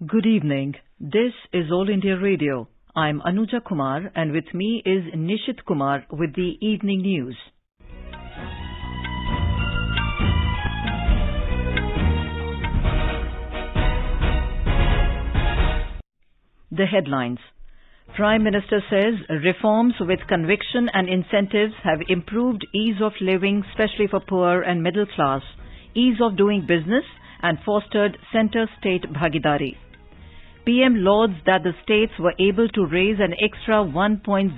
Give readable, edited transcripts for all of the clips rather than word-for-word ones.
Good evening. This is All India Radio. I'm Anuja Kumar and with me is Nishit Kumar with the evening news. The headlines. Prime Minister says reforms with conviction and incentives have improved ease of living, especially for poor and middle class, ease of doing business and fostered centre-state bhagidari. PM lauds that the states were able to raise an extra 1.06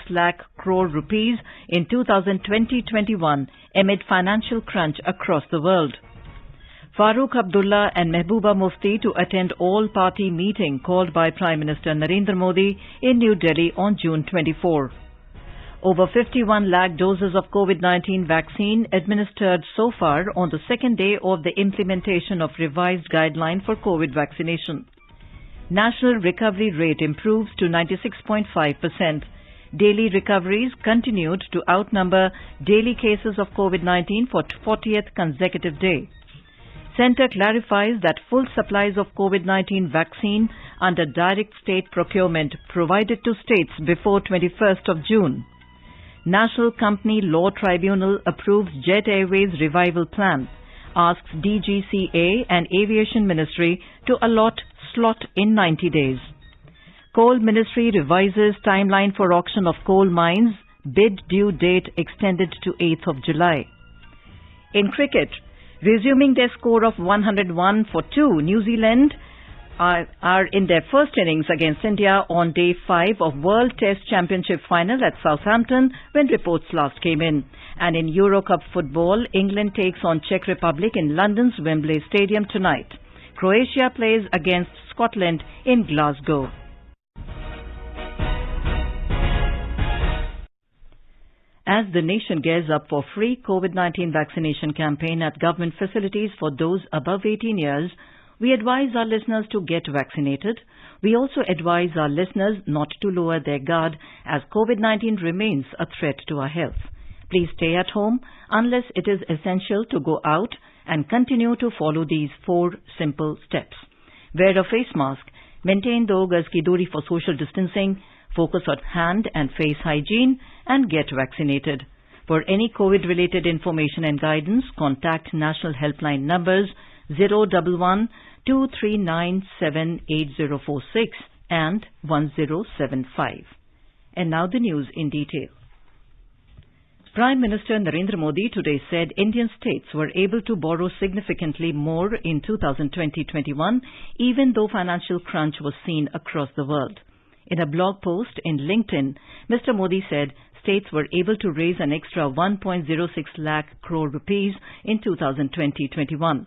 lakh crore rupees in 2020-21 amid financial crunch across the world. Farooq Abdullah and Mehbooba Mufti to attend all-party meeting called by Prime Minister Narendra Modi in New Delhi on June 24. Over 51 lakh doses of COVID-19 vaccine administered so far on the second day of the implementation of revised guideline for COVID vaccination. National recovery rate improves to 96.5%. Daily recoveries continued to outnumber daily cases of COVID-19 for 40th consecutive day. Centre clarifies that full supplies of COVID-19 vaccine under direct state procurement provided to states before 21st of June. National Company Law Tribunal approves Jet Airways revival plan, asks DGCA and Aviation Ministry to allot slot in 90 days. Coal Ministry revises timeline for auction of coal mines, bid due date extended to 8th of July. In cricket, resuming their score of 101 for 2, New Zealand are in their first innings against India on day 5 of World Test Championship final at Southampton when reports last came in. And in Euro Cup football, England takes on Czech Republic in London's Wembley Stadium tonight. Croatia plays against Scotland in Glasgow. As the nation gears up for free COVID-19 vaccination campaign at government facilities for those above 18 years, we advise our listeners to get vaccinated. We also advise our listeners not to lower their guard as COVID-19 remains a threat to our health. Please stay at home unless it is essential to go out and continue to follow these 4 simple steps. Wear a face mask, maintain 2 gaz ki duri for social distancing, focus on hand and face hygiene, and get vaccinated. For any COVID-related information and guidance, contact national helpline numbers 011 2397 8046 and 1075. And now the news in detail. Prime Minister Narendra Modi today said Indian states were able to borrow significantly more in 2020-21, even though financial crunch was seen across the world. In a blog post in LinkedIn, Mr. Modi said states were able to raise an extra 1.06 lakh crore rupees in 2020-21.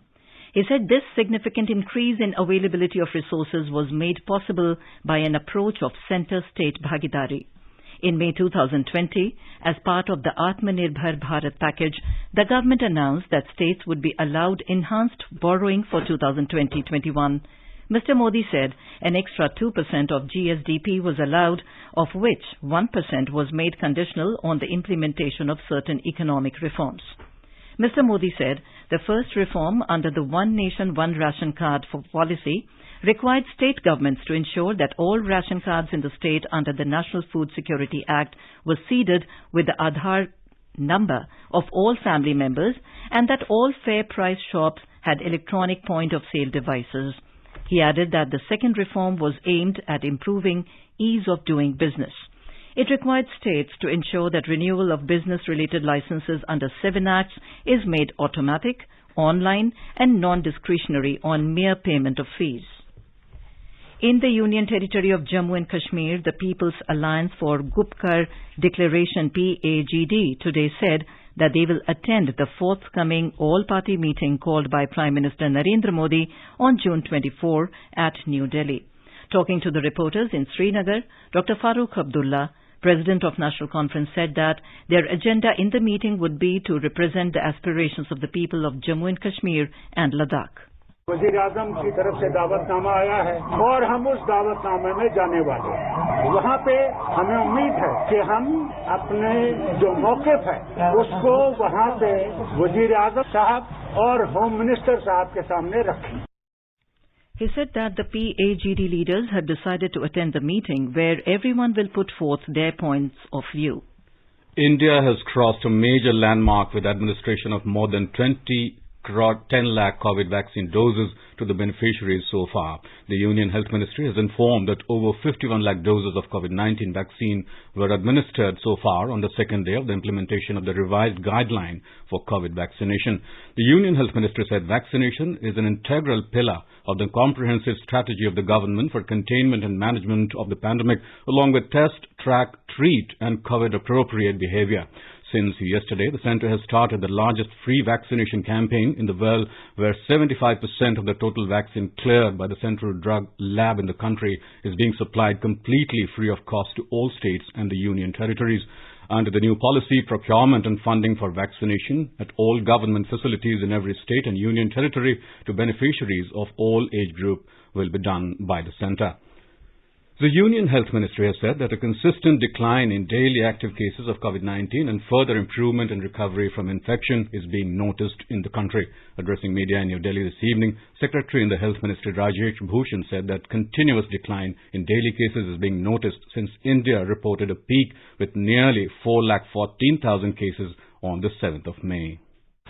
He said this significant increase in availability of resources was made possible by an approach of centre-state bhagidari. In May 2020, as part of the Atmanirbhar Bharat package, the government announced that states would be allowed enhanced borrowing for 2020-21. Mr. Modi said an extra 2% of GSDP was allowed, of which 1% was made conditional on the implementation of certain economic reforms. Mr. Modi said the first reform under the One Nation, One Ration Card for policy required state governments to ensure that all ration cards in the state under the National Food Security Act were seeded with the Aadhaar number of all family members and that all fair price shops had electronic point-of-sale devices. He added that the second reform was aimed at improving ease of doing business. It required states to ensure that renewal of business-related licenses under 7 Acts is made automatic, online and non-discretionary on mere payment of fees. In the Union Territory of Jammu and Kashmir, the People's Alliance for Gupkar Declaration PAGD today said that they will attend the forthcoming all-party meeting called by Prime Minister Narendra Modi on June 24 at New Delhi. Talking to the reporters in Srinagar, Dr. Farooq Abdullah, President of National Conference, said that their agenda in the meeting would be to represent the aspirations of the people of Jammu and Kashmir and Ladakh. वज़ीर आज़म की तरफ से दावतनामा आया है और हम उस दावतनामे में जाने वाले हैं। वहाँ पे हमें उम्मीद है कि हम अपने जो मौक़िफ़ है उसको वहाँ पे वज़ीर आज़म साहब और होम मिनिस्टर साहब के सामने रखें। He said that the PAGD leaders have decided to attend the meeting where everyone will put forth their points of view. India has crossed a major landmark with administration of more than 10 lakh COVID vaccine doses to the beneficiaries so far. The Union Health Ministry has informed that over 51 lakh doses of COVID-19 vaccine were administered so far on the second day of the implementation of the revised guideline for COVID vaccination. The Union Health Ministry said vaccination is an integral pillar of the comprehensive strategy of the government for containment and management of the pandemic, along with test, track, treat and COVID-appropriate behavior. Since yesterday, the centre has started the largest free vaccination campaign in the world, where 75% of the total vaccine cleared by the Central Drug Lab in the country is being supplied completely free of cost to all states and the Union territories. Under the new policy, procurement and funding for vaccination at all government facilities in every state and Union territory to beneficiaries of all age group will be done by the centre. The Union Health Ministry has said that a consistent decline in daily active cases of COVID-19 and further improvement in recovery from infection is being noticed in the country. Addressing media in New Delhi this evening, Secretary in the Health Ministry Rajesh Bhushan said that continuous decline in daily cases is being noticed since India reported a peak with nearly 4,14,000 cases on the 7th of May.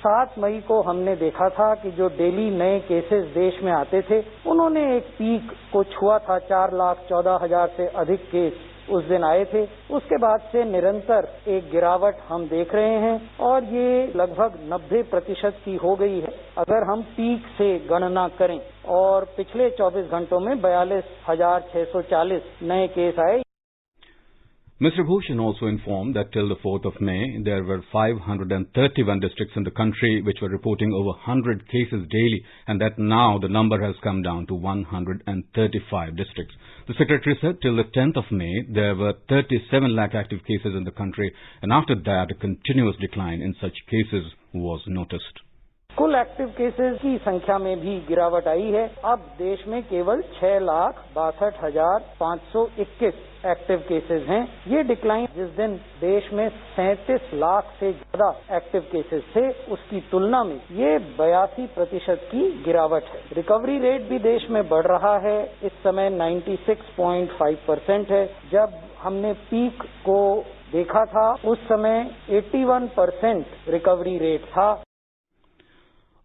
7 मई को हमने देखा था कि जो daily नए cases देश में आते थे उन्होंने एक पीक को छुआ था। 4,14,000 से अधिक केस उस दिन आए थे। उसके बाद से निरंतर एक गिरावट हम देख रहे हैं और ये लगभग 90% की हो गई है अगर हम पीक से गणना करें। और पिछले 24 घंटों में 42,640 नए केस आए। Mr. Bhushan also informed that till the 4th of May, there were 531 districts in the country which were reporting over 100 cases daily, and that now the number has come down to 135 districts. The Secretary said till the 10th of May, there were 37 lakh active cases in the country, and after that, a continuous decline in such cases was noticed. कुल active cases की संख्या में भी गिरावट आई है। अब देश में केवल 6,62,521 एक्टिव केसेस हैं। ये डिक्लाइन जिस दिन देश में 37 लाख से ज्यादा एक्टिव केसेस थे उसकी तुलना में ये 82% की गिरावट है। रिकवरी रेट भी देश में बढ़ रहा है। इस समय 96.5% है। जब हमने पीक को देखा था उस समय 81% रिकवरी रेट था।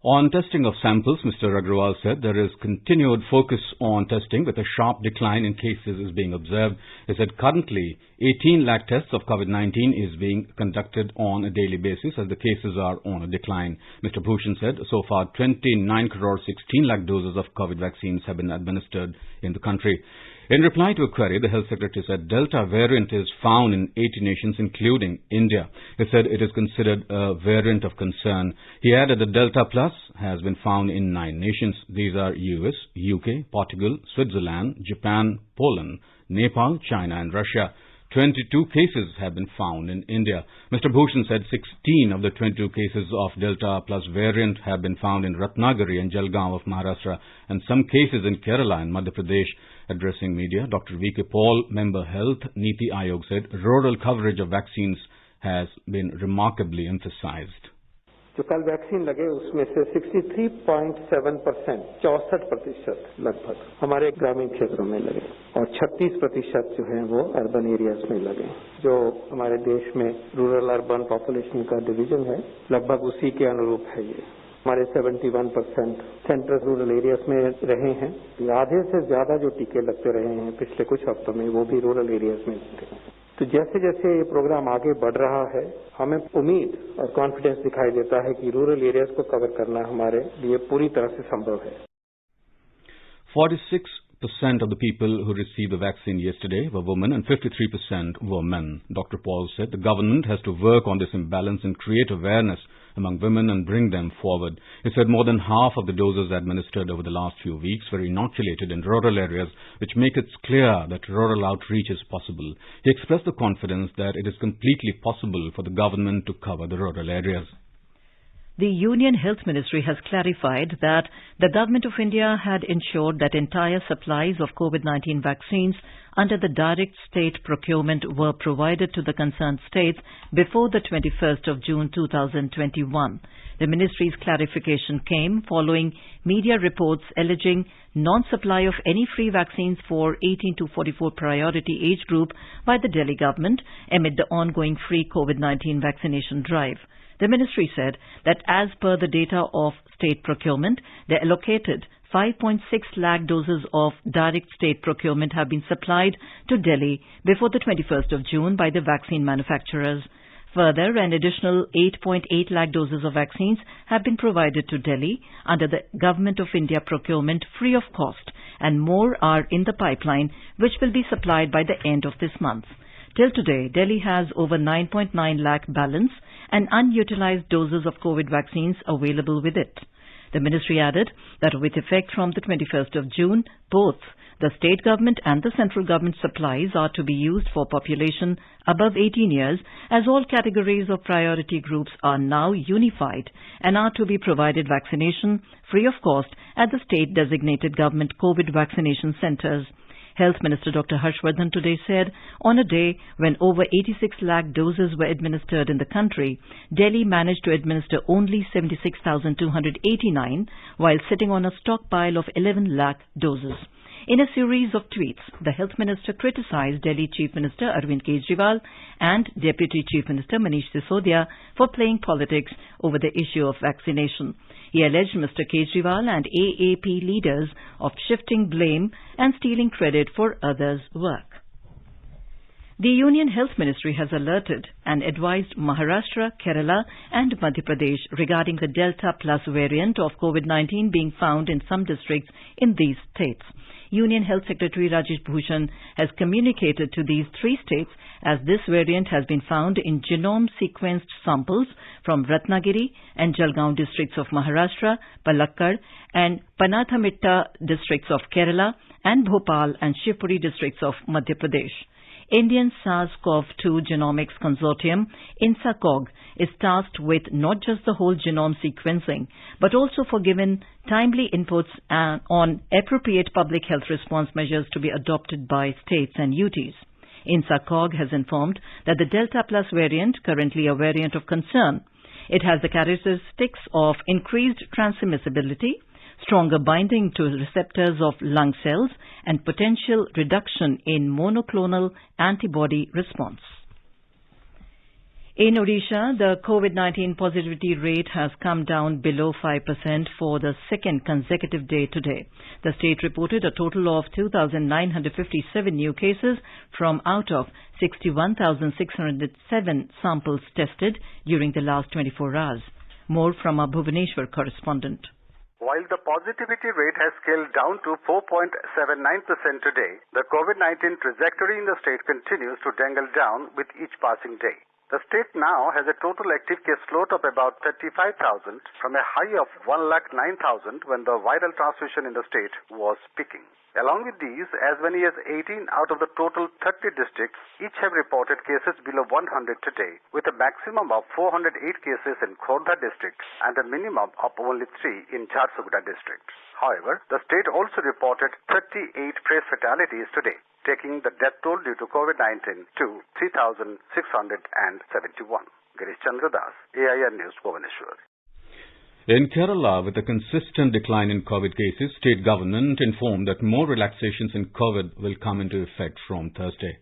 On testing of samples, Mr. Agrawal said there is continued focus on testing with a sharp decline in cases is being observed. He said currently 18 lakh tests of COVID-19 is being conducted on a daily basis as the cases are on a decline. Mr. Bhushan said so far 29 crore 16 lakh doses of COVID vaccines have been administered in the country. In reply to a query, the Health Secretary said Delta variant is found in 80 nations, including India. He said it is considered a variant of concern. He added that Delta Plus has been found in 9 nations. These are US, UK, Portugal, Switzerland, Japan, Poland, Nepal, China and Russia. 22 cases have been found in India. Mr. Bhushan said 16 of the 22 cases of Delta Plus variant have been found in Ratnagiri and Jalgaon of Maharashtra and some cases in Kerala and Madhya Pradesh. Addressing media, Dr. V.K. Paul, Member Health, Niti Aayog said rural coverage of vaccines has been remarkably emphasized. जो कल vaccine लगे उसमें से 63.7% 64% लगभग हमारे ग्रामीण क्षेत्रों में लगे और 36% जो है वो अर्बन एरियाज में लगे। जो हमारे देश में रूरल अर्बन पॉपुलेशन का डिवीजन है लगभग उसी के अनुरूप है ये। हमारे 71% सेंट्रल रूरल एरियाज में रहे हैं। आधे से ज्यादा जो टीके लगते रहे हैं पिछले कुछ हफ्तों में वो भी रूरल एरियाज में लगते हैं। तो जैसे जैसे ये प्रोग्राम आगे बढ़ रहा है हमें उम्मीद और कॉन्फिडेंस दिखाई देता है कि रूरल एरियाज को कवर करना हमारे लिए पूरी तरह से संभव है। 46% of the people who received the vaccine yesterday were women and 53% were men. Dr. Paul said the government has to work on this imbalance and create awareness among women and bring them forward. He said more than half of the doses administered over the last few weeks were inoculated in rural areas, which make it clear that rural outreach is possible. He expressed the confidence that it is completely possible for the government to cover the rural areas. The Union Health Ministry has clarified that the Government of India had ensured that entire supplies of COVID-19 vaccines under the direct state procurement were provided to the concerned states before the 21st of June 2021. The ministry's clarification came following media reports alleging non-supply of any free vaccines for 18 to 44 priority age group by the Delhi government amid the ongoing free COVID-19 vaccination drive. The ministry said that as per the data of state procurement, the allocated 5.6 lakh doses of direct state procurement have been supplied to Delhi before the 21st of June by the vaccine manufacturers. Further, an additional 8.8 lakh doses of vaccines have been provided to Delhi under the Government of India procurement free of cost, and more are in the pipeline, which will be supplied by the end of this month. Till today, Delhi has over 9.9 lakh balance and unutilized doses of COVID vaccines available with it. The ministry added that with effect from the 21st of June, both the state government and the central government supplies are to be used for population above 18 years, as all categories of priority groups are now unified and are to be provided vaccination free of cost at the state designated government COVID vaccination centers. Health Minister Dr. Harshvardhan today said on a day when over 86 lakh doses were administered in the country, Delhi managed to administer only 76,289 while sitting on a stockpile of 11 lakh doses. In a series of tweets, the Health Minister criticized Delhi Chief Minister Arvind Kejriwal and Deputy Chief Minister Manish Sisodia for playing politics over the issue of vaccination. He alleged Mr. Kejriwal and AAP leaders of shifting blame and stealing credit for others' work. The Union Health Ministry has alerted and advised Maharashtra, Kerala and Madhya Pradesh regarding the Delta Plus variant of COVID-19 being found in some districts in these states. Union Health Secretary Rajesh Bhushan has communicated to these three states as this variant has been found in genome sequenced samples from Ratnagiri and Jalgaon districts of Maharashtra, Palakkad and Panathamitta districts of Kerala and Bhopal and Shivpuri districts of Madhya Pradesh. Indian SARS-CoV-2 Genomics Consortium, INSACOG, is tasked with not just the whole genome sequencing, but also for giving timely inputs on appropriate public health response measures to be adopted by states and UTs. INSACOG has informed that the Delta Plus variant, currently a variant of concern, it has the characteristics of increased transmissibility, stronger binding to receptors of lung cells, and potential reduction in monoclonal antibody response. In Odisha, the COVID-19 positivity rate has come down below 5% for the second consecutive day today. The state reported a total of 2,957 new cases from out of 61,607 samples tested during the last 24 hours. More from our Bhubaneswar correspondent. While the positivity rate has scaled down to 4.79% today, the COVID-19 trajectory in the state continues to dangle down with each passing day. The state now has a total active case load of about 35,000 from a high of 1,09,000 when the viral transmission in the state was peaking. Along with these, as many as 18 out of the total 30 districts each have reported cases below 100 today, with a maximum of 408 cases in Khordha district and a minimum of only 3 in Jharsuguda district. However, the state also reported 38 fresh fatalities today, taking the death toll due to COVID-19 to 3,671. Girish Chandra Das, AIR News, Bhubaneswar. In Kerala, with a consistent decline in COVID cases, state government informed that more relaxations in COVID will come into effect from Thursday.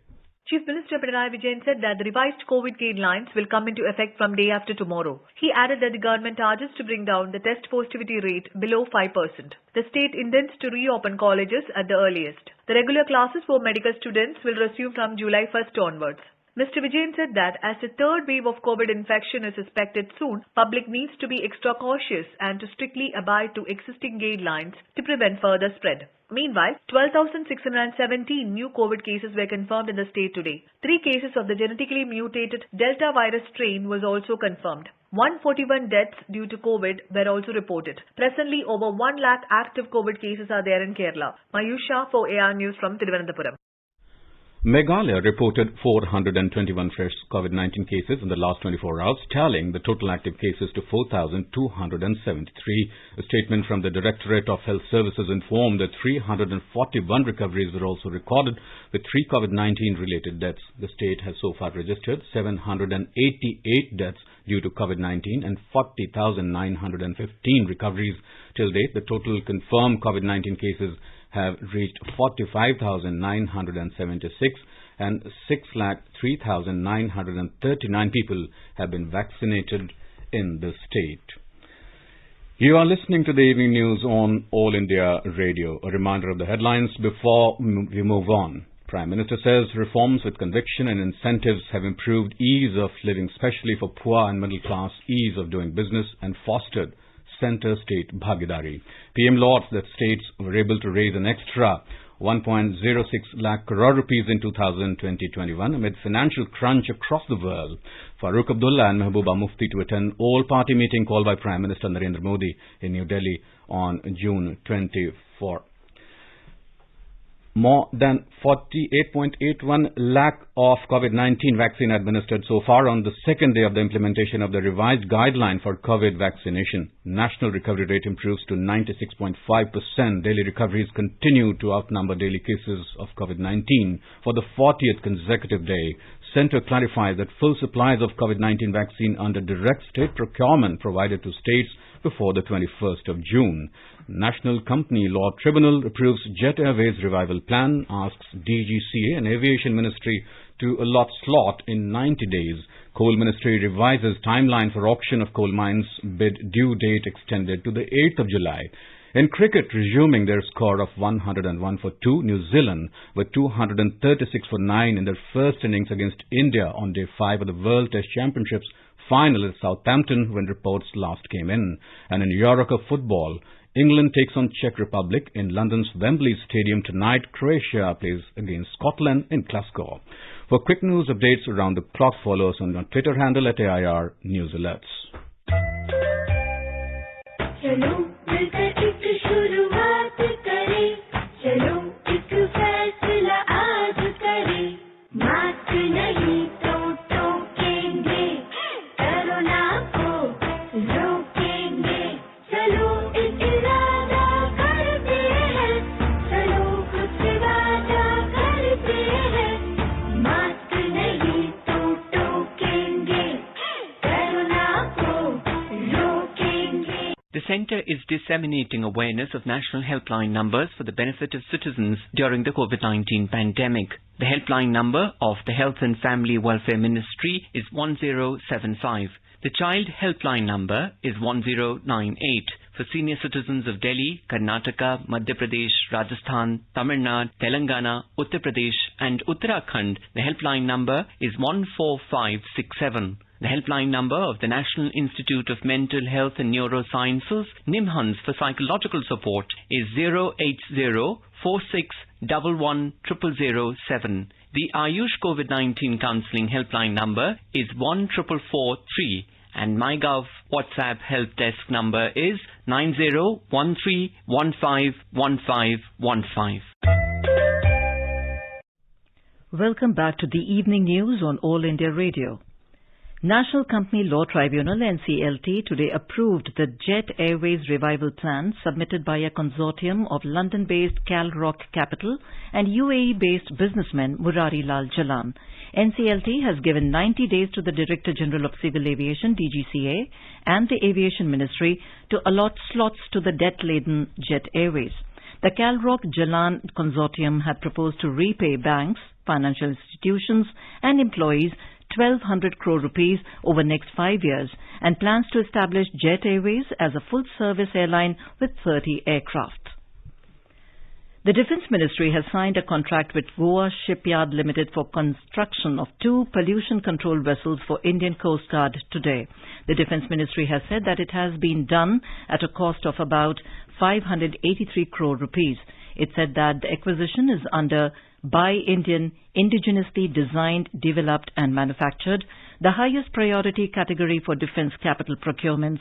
Chief Minister Pinarayi Vijayan said that the revised COVID guidelines will come into effect from day after tomorrow. He added that the government targets to bring down the test positivity rate below 5%. The state intends to reopen colleges at the earliest. The regular classes for medical students will resume from July 1st onwards. Mr. Vijayan said that as the third wave of COVID infection is suspected soon, public needs to be extra cautious and to strictly abide to existing guidelines to prevent further spread. Meanwhile, 12,617 new COVID cases were confirmed in the state today. 3 cases of the genetically mutated Delta virus strain was also confirmed. 141 deaths due to COVID were also reported. Presently, over 1 lakh active COVID cases are there in Kerala. Mayusha for AR News from Thiruvananthapuram. Meghalaya reported 421 fresh COVID-19 cases in the last 24 hours, tallying the total active cases to 4,273. A statement from the Directorate of Health Services informed that 341 recoveries were also recorded, with 3 COVID-19 related deaths. The state has so far registered 788 deaths due to COVID-19 and 40,915 recoveries. Till date, the total confirmed COVID-19 cases have reached 45,976 and 6,03,939 people have been vaccinated in the state. You are listening to the evening news on All India Radio. A reminder of the headlines before we move on. Prime Minister says reforms with conviction and incentives have improved ease of living, especially for poor and middle class, ease of doing business and fostered centre-state bhagidari. PM lauds that states were able to raise an extra 1.06 lakh crore rupees in 2020-21 amid financial crunch across the world. Farooq Abdullah and Mehbooba Mufti to attend all-party meeting called by Prime Minister Narendra Modi in New Delhi on June 24. More than 48.81 lakh of COVID-19 vaccine administered so far on the second day of the implementation of the revised guideline for COVID vaccination. National recovery rate improves to 96.5%. Daily recoveries continue to outnumber daily cases of COVID-19 for the 40th consecutive day. Centre clarifies that full supplies of COVID-19 vaccine under direct state procurement provided to states before the 21st of June. National Company Law Tribunal approves Jet Airways revival plan, asks DGCA and Aviation Ministry to allot slot in 90 days. Coal Ministry revises timeline for auction of coal mines, bid due date extended to the 8th of July. In cricket, resuming their score of 101 for 2, New Zealand were 236 for 9 in their first innings against India on day 5 of the World Test Championships final at Southampton when reports last came in. And in Euro Cup football, England takes on Czech Republic in London's Wembley Stadium tonight. Croatia plays against Scotland in Glasgow. For quick news updates around the clock, follow us on our Twitter handle at AIR News Alerts. The Centre is disseminating awareness of national helpline numbers for the benefit of citizens during the COVID-19 pandemic. The helpline number of the Health and Family Welfare Ministry is 1075. The Child Helpline number is 1098. For senior citizens of Delhi, Karnataka, Madhya Pradesh, Rajasthan, Tamil Nadu, Telangana, Uttar Pradesh and Uttarakhand, the helpline number is 14567. The helpline number of the National Institute of Mental Health and Neurosciences, NIMHANS, for psychological support is 08046110007. The Ayush COVID-19 Counselling helpline number is 14443. And MyGov WhatsApp help desk number is 9013151515. Welcome back to the evening news on All India Radio. National Company Law Tribunal NCLT today approved the Jet Airways revival plan submitted by a consortium of London-based CalRock Capital and UAE-based businessman Murari Lal Jalan. NCLT has given 90 days to the Director General of Civil Aviation DGCA and the Aviation Ministry to allot slots to the debt-laden Jet Airways. The CalRock Jalan consortium had proposed to repay banks, financial institutions and employees 1,200 crore rupees over next 5 years and plans to establish Jet Airways as a full-service airline with 30 aircraft. The Defence Ministry has signed a contract with Goa Shipyard Limited for construction of 2 pollution control vessels for Indian Coast Guard today. The Defence Ministry has said that it has been done at a cost of about 583 crore rupees. It said that the acquisition is under Buy Indian, indigenously designed, developed and manufactured, the highest priority category for defence capital procurements.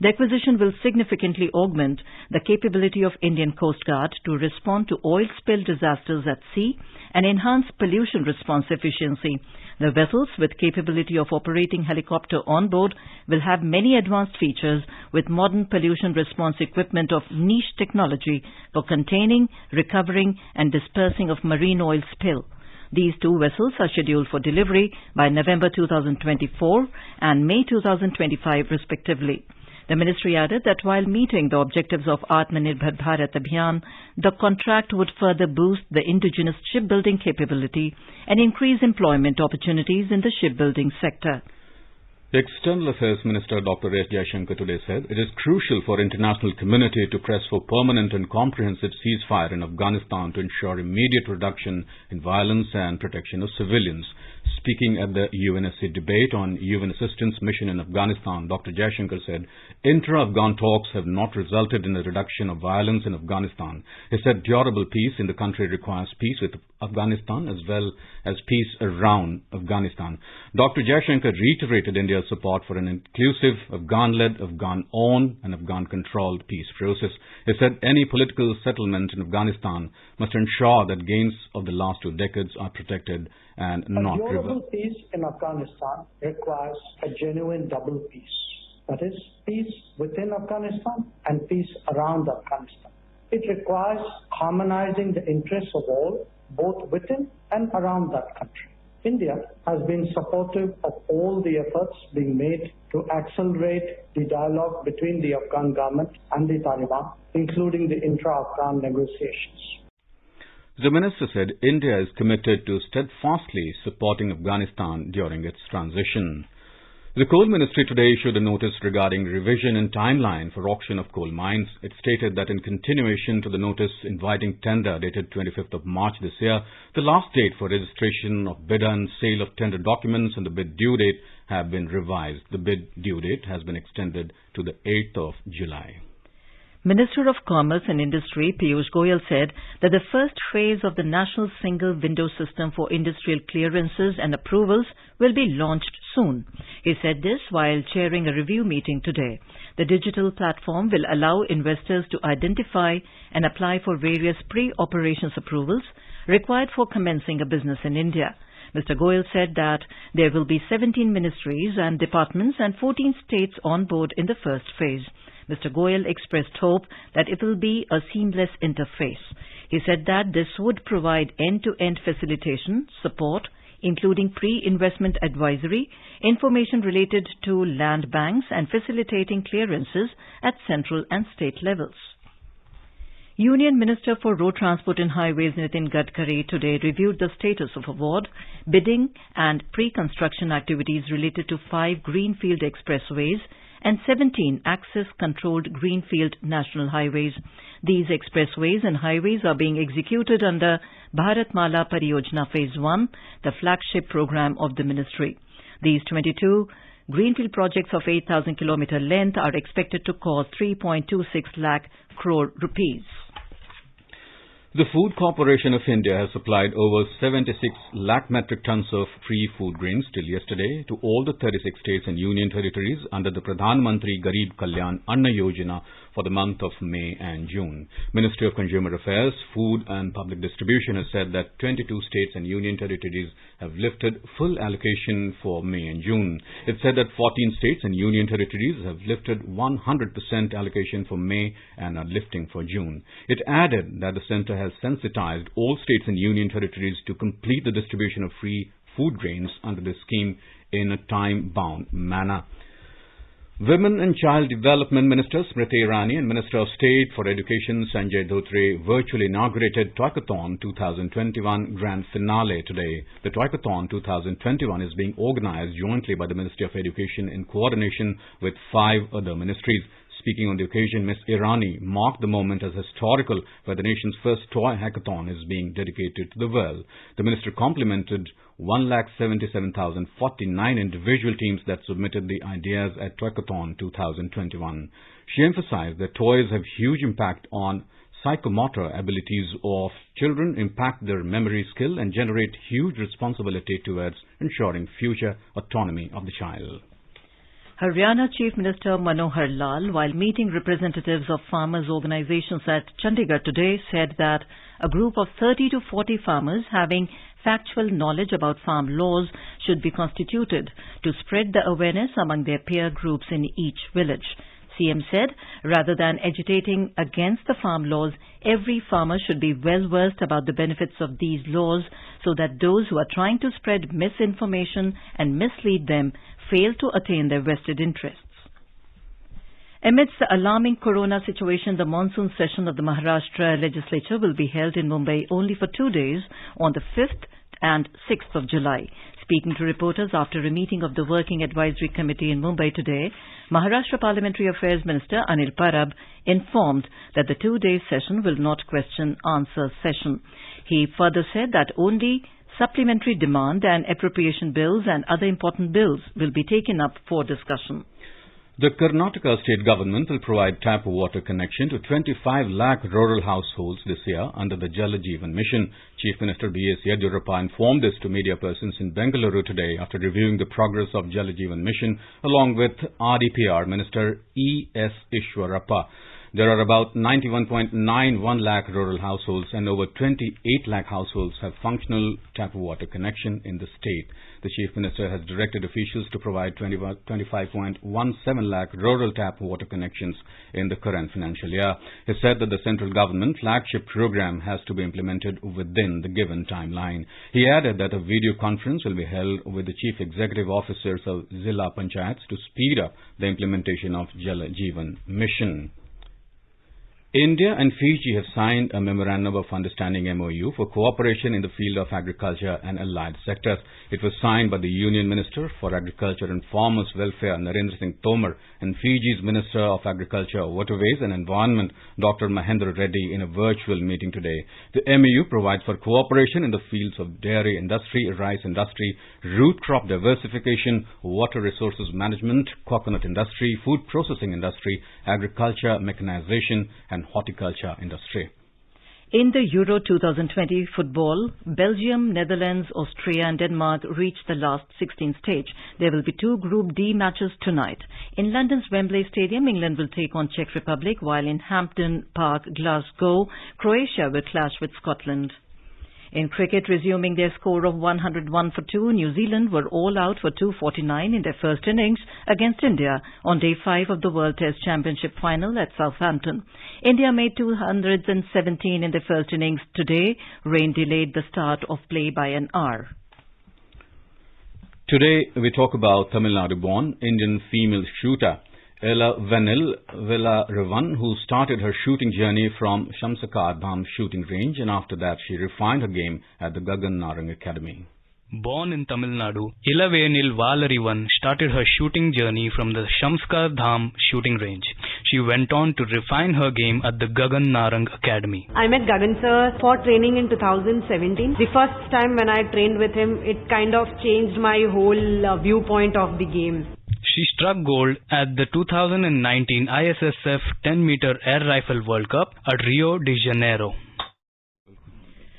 The acquisition will significantly augment the capability of Indian Coast Guard to respond to oil spill disasters at sea and enhance pollution response efficiency. The vessels, with capability of operating helicopter on board, will have many advanced features with modern pollution response equipment of niche technology for containing, recovering and dispersing of marine oil spill. These two vessels are scheduled for delivery by November 2024 and May 2025 respectively. The ministry added that while meeting the objectives of Atmanirbhar Bharat Abhiyan, the contract would further boost the indigenous shipbuilding capability and increase employment opportunities in the shipbuilding sector. The External Affairs Minister Dr. S. Jaishankar today said it is crucial for international community to press for permanent and comprehensive ceasefire in Afghanistan to ensure immediate reduction in violence and protection of civilians. Speaking at the UNSC debate on UN assistance mission in Afghanistan, Dr. Jaishankar said intra-Afghan talks have not resulted in a reduction of violence in Afghanistan. He said durable peace in the country requires peace with Afghanistan as well as peace around Afghanistan. Dr. Jaishankar reiterated India's support for an inclusive, Afghan-led, Afghan-owned and Afghan-controlled peace process. He said any political settlement in Afghanistan must ensure that gains of the last 2 decades are protected and not reversed. Durable peace in Afghanistan requires a genuine double peace. That is, peace within Afghanistan and peace around Afghanistan. It requires harmonizing the interests of all, both within and around that country. India has been supportive of all the efforts being made to accelerate the dialogue between the Afghan government and the Taliban, including the intra-Afghan negotiations. The minister said India is committed to steadfastly supporting Afghanistan during its transition. The Coal Ministry today issued a notice regarding revision in timeline for auction of coal mines. It stated that in continuation to the notice inviting tender dated 25th of March this year, the last date for registration of bidder and sale of tender documents and the bid due date have been revised. The bid due date has been extended to the 8th of July. Minister of Commerce and Industry Piyush Goyal said that the first phase of the National Single Window System for Industrial Clearances and Approvals will be launched soon. He said this while chairing a review meeting today. The digital platform will allow investors to identify and apply for various pre-operations approvals required for commencing a business in India. Mr. Goyal said that there will be 17 ministries and departments and 14 states on board in the first phase. Mr. Goyal expressed hope that it will be a seamless interface. He said that this would provide end-to-end facilitation, support, including pre-investment advisory, information related to land banks and facilitating clearances at central and state levels. Union Minister for Road Transport and Highways Nitin Gadkari today reviewed the status of award, bidding and pre-construction activities related to 5 greenfield expressways and 17 access-controlled greenfield national highways. These expressways and highways are being executed under Bharatmala Pariyojana Phase 1, the flagship program of the ministry. These 22 greenfield projects of 8,000 kilometer length are expected to cost 3.26 lakh crore rupees. The Food Corporation of India has supplied over 76 lakh metric tons of free food grains till yesterday to all the 36 states and union territories under the Pradhan Mantri Garib Kalyan Anna Yojana for the month of May and June. Ministry of Consumer Affairs, Food and Public Distribution has said that 22 states and union territories have lifted full allocation for May and June. It said that 14 states and union territories have lifted 100% allocation for May and are lifting for June. It added that the centre has sensitized all states and union territories to complete the distribution of free food grains under the scheme in a time-bound manner. Women and Child Development Minister Smriti Irani and Minister of State for Education Sanjay Dhotre virtually inaugurated Toykathon 2021 Grand Finale today. The Toykathon 2021 is being organized jointly by the Ministry of Education in coordination with 5 other ministries. Speaking on the occasion, Ms. Irani marked the moment as historical, where the nation's first toy hackathon is being dedicated to the world. The minister complimented 177,049 individual teams that submitted the ideas at Toykathon 2021. She emphasized that toys have huge impact on psychomotor abilities of children, impact their memory skill, and generate huge responsibility towards ensuring future autonomy of the child. Haryana Chief Minister Manohar Lal, while meeting representatives of farmers' organizations at Chandigarh today, said that a group of 30 to 40 farmers having factual knowledge about farm laws should be constituted to spread the awareness among their peer groups in each village. CM said, rather than agitating against the farm laws, every farmer should be well versed about the benefits of these laws so that those who are trying to spread misinformation and mislead them fail to attain their vested interests. Amidst the alarming corona situation, the monsoon session of the Maharashtra legislature will be held in Mumbai only for 2 days on the 5th and 6th of July. Speaking to reporters after a meeting of the Working Advisory Committee in Mumbai today, Maharashtra Parliamentary Affairs Minister Anil Parab informed that the 2-day session will not question-answer session. He further said that only supplementary demand and appropriation bills and other important bills will be taken up for discussion. The Karnataka state government will provide tap water connection to 25 lakh rural households this year under the Jal Jeevan Mission. Chief Minister B.S. Yediyurappa informed this to media persons in Bengaluru today after reviewing the progress of Jal Jeevan Mission along with RDPR Minister E.S. Ishwarappa. There are about 91.91 lakh rural households and over 28 lakh households have functional tap water connection in the state. The Chief Minister has directed officials to provide 25.17 lakh rural tap water connections in the current financial year. He said that the central government flagship program has to be implemented within the given timeline. He added that a video conference will be held with the chief executive officers of Zilla Panchayats to speed up the implementation of Jal Jeevan Mission. India and Fiji have signed a Memorandum of Understanding MOU for cooperation in the field of agriculture and allied sectors. It was signed by the Union Minister for Agriculture and Farmers' Welfare, Narendra Singh Tomar, and Fiji's Minister of Agriculture, Waterways and Environment, Dr. Mahendra Reddy, in a virtual meeting today. The MOU provides for cooperation in the fields of dairy industry, rice industry, root crop diversification, water resources management, coconut industry, food processing industry, agriculture, mechanization, and horticulture industry. In the Euro 2020 football, Belgium, Netherlands, Austria and Denmark reached the last 16 stage. There will be 2 Group D matches tonight. In London's Wembley Stadium, England will take on Czech Republic, while in Hampden Park, Glasgow, Croatia will clash with Scotland. In cricket, resuming their score of 101 for 2, New Zealand were all out for 249 in their first innings against India on day 5 of the World Test Championship final at Southampton. India made 217 in their first innings today. Rain delayed the start of play by an hour. Today we talk about Tamil Nadu-born Indian female shooter Ella Venil Villaravan, who started her shooting journey from Shamsakar Dham shooting range, and after that she refined her game at the Gagan Narang Academy. Born in Tamil Nadu, Ella Venil Villaravan started her shooting journey from the Shamsakar Dham shooting range. She went on to refine her game at the Gagan Narang Academy. I met Gagan sir for training in 2017. The first time when I trained with him, it kind of changed my whole viewpoint of the game. She struck gold at the 2019 ISSF 10-meter air rifle World Cup at Rio de Janeiro.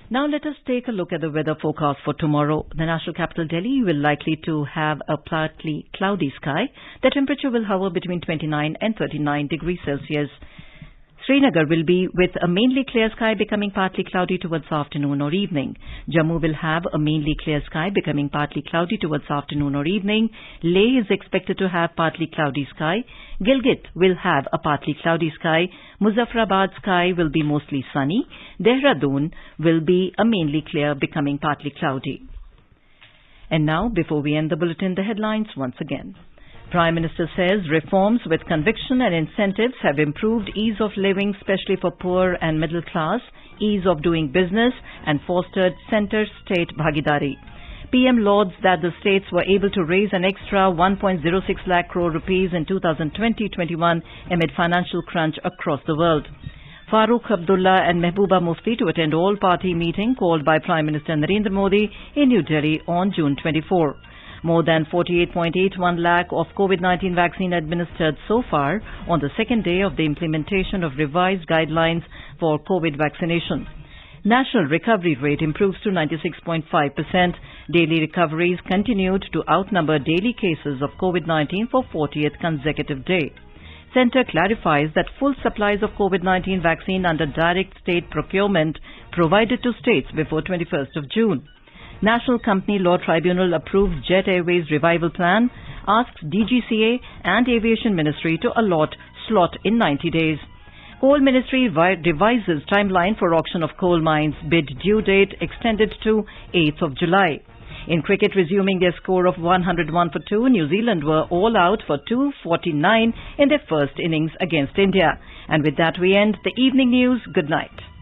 Now let us take a look at the weather forecast for tomorrow. The national capital Delhi will likely to have a partly cloudy sky. The temperature will hover between 29 and 39 degrees Celsius. Srinagar will be with a mainly clear sky becoming partly cloudy towards afternoon or evening. Jammu will have a mainly clear sky becoming partly cloudy towards afternoon or evening. Leh is expected to have partly cloudy sky. Gilgit will have a partly cloudy sky. Muzaffarabad sky will be mostly sunny. Dehradun will be a mainly clear becoming partly cloudy. And now, before we end the bulletin, the headlines once again. Prime Minister says reforms with conviction and incentives have improved ease of living, especially for poor and middle class, ease of doing business and fostered center-state bhagidari. PM lauds that the states were able to raise an extra 1.06 lakh crore rupees in 2020-21 amid financial crunch across the world. Farooq Abdullah and Mehbooba Mufti to attend all-party meeting called by Prime Minister Narendra Modi in New Delhi on June 24. More than 48.81 lakh of COVID-19 vaccine administered so far on the second day of the implementation of revised guidelines for COVID vaccination. National recovery rate improves to 96.5%. Daily recoveries continued to outnumber daily cases of COVID-19 for 40th consecutive day. Centre clarifies that full supplies of COVID-19 vaccine under direct state procurement provided to states before 21st of June. National Company Law Tribunal approves Jet Airways revival plan, asks DGCA and Aviation Ministry to allot slot in 90 days. Coal Ministry revises timeline for auction of coal mines. Bid due date extended to 8th of July. In cricket, resuming their score of 101 for 2, New Zealand were all out for 249 in their first innings against India. And with that we end the evening news. Good night.